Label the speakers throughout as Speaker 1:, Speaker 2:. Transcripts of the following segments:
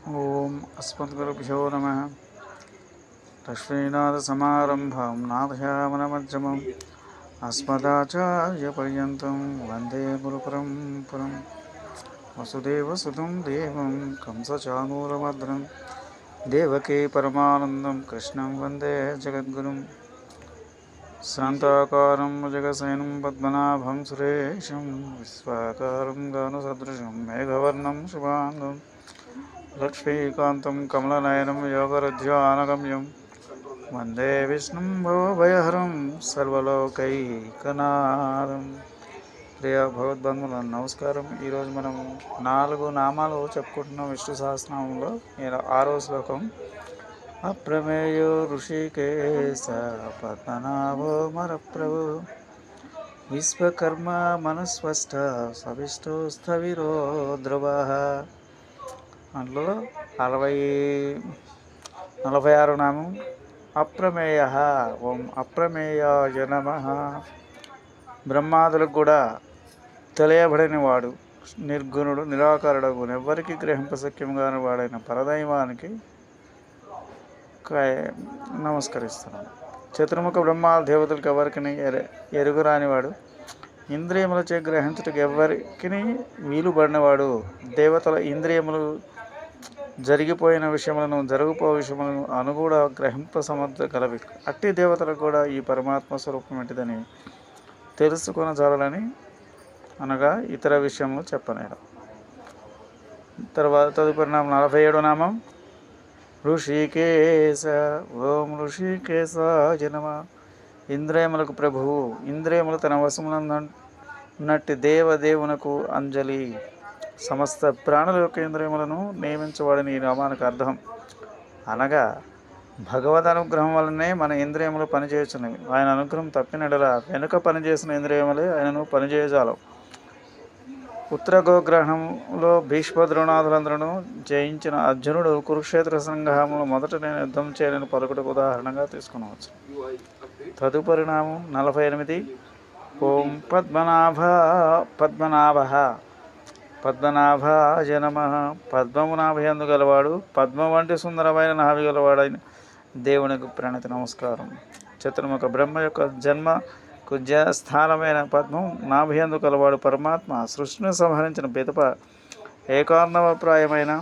Speaker 1: ఓం అస్మద్గురుభ్యో నమ. లక్ష్మీనాథసమారంభాం నాథయామనమధ్యమం అస్మదాచార్యపర్యంతం వందే గురుపరంపరం. వసుదేవసుతం దేవం కంసచానూరమర్దనం దేవకీ పరమానందం కృష్ణం వందే జగద్గురుం. శాంతాకారం భుజగశయనం పద్మనాభం సురేశం విశ్వాకారం గగనసదృశం మేఘవర్ణం శుభాంగం లక్ష్మీకాంతం కమలనయనం యోగరుధ్యానగమ్యం వందే విష్ణుం భవభయహరం సర్వలోకైకనాథం. ప్రియ భగవద్బంధువులను నమస్కారం. ఈరోజు మనం 4 నామాలు చెప్పుకుంటున్నాం విష్ణు సహస్రనామంలో. 6వ శ్లోకం. అప్రమేయో ఋషికేశ పద్మనాభో మరప్రభు విశ్వకర్మ మనస్వష్ట సవిష్టో స్థవిరో ధ్రువ. అందులో 46వ నామం అప్రమేయ. ఓం అప్రమేయాయ నమః. బ్రహ్మాదులకు కూడా తెలియబడిన వాడు, నిర్గుణుడు, నిరాకారుడు, ఎవరికి గ్రహింపశక్యం కాని వాడైన పరదైవానికి నమస్కరిస్తున్నాను. చతుర్ముఖ బ్రహ్మాల దేవతలకు ఎవరికి ఎరుగురానివాడు, ఇంద్రియములచే గ్రహించుటకు ఎవరికి వీలుబడినవాడు, దేవతల ఇంద్రియములు జరిగిపోయిన విషయములను జరుగుపో విషయములను అనుగూడ గ్రహింప సమర్థ కలవి. అట్టి దేవతలకు కూడా ఈ పరమాత్మ స్వరూపం ఏంటిదని తెలుసుకొనజాలని అనగా ఇతర విషయములు చెప్పనేడం. తదుపరి నామం 47వ నామం ఋషికేశ. ఓం ఋషికేశాయ నమః. ఇంద్రియములకు ప్రభువు, ఇంద్రియములు తన వశమునందున్నట్టి దేవదేవునకు అంజలి. సమస్త ప్రాణుల యొక్క ఇంద్రియములను నియమించబడిన ఈ నామానికి అర్థం అనగా భగవద్ అనుగ్రహం వలనే మన ఇంద్రియములు పనిచేయుచున్నవి. ఆయన అనుగ్రహం తప్పినడలా వెనుక పనిచేసిన ఇంద్రియములే ఆయనను పనిచేయజాలవు. ఉత్తర గోగ్రహణంలో భీష్మ ద్రోణాదులందరూ జయించిన అర్జునుడు కురుక్షేత్ర సంగ్రామంలో మొదట నేను యుద్ధం చేయలేని పలుకుటకు ఉదాహరణగా తీసుకునవచ్చు. తదుపరి నామం 48. ఓం పద్మనాభాయ నమః. పద్మము నాభయందు గలవాడు, పద్మం వంటి సుందరమైన నాభి గలవాడైన దేవునికి ప్రణతి నమస్కారం. చతుర్ముఖ బ్రహ్మ యొక్క జన్మకు స్థానమైన పద్మం నాభయందు కలవాడు పరమాత్మ సృష్టిని సంహరించిన పిదప ఏకార్ణవప్రాయమైన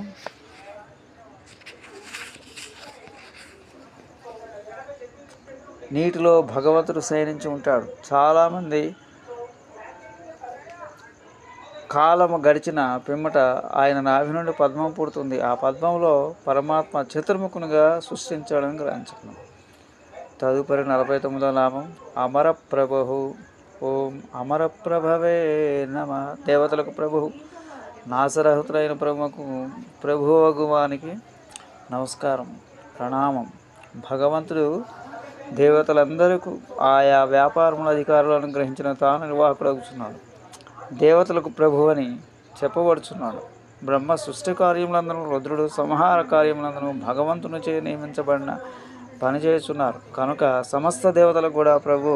Speaker 1: నీటిలో భగవంతుడు శయనించి ఉంటాడు. చాలామంది కాలము గడిచిన పిమ్మట ఆయన నాభి నుండి పద్మం పుడుతుంది. ఆ పద్మంలో పరమాత్మ చతుర్ముఖునిగా సృష్టించాడని గ్రహించుకున్నాం. తదుపరి 49వ నామం అమరప్రభు. ఓం అమరప్రభవే నమ. దేవతలకు ప్రభువు, నాసరహితులైన ప్రభువగువానికి నమస్కారం, ప్రణామం. భగవంతుడు దేవతలందరికీ ఆయా వ్యాపారముల అధికారులను గ్రహించిన తాను నిర్వాహకుడవుతున్నాడు. దేవతలకు ప్రభు అని చెప్పబడుచున్నాడు. బ్రహ్మ సృష్టి కార్యములందరూ, రుద్రుడు సంహార కార్యములందరూ భగవంతునిచే నియమించబడిన పనిచేస్తున్నారు. కనుక సమస్త దేవతలకు కూడా ప్రభు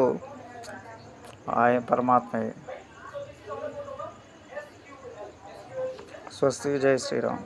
Speaker 1: ఆయన పరమాత్మయే. స్వస్తి. జై శ్రీరామ్.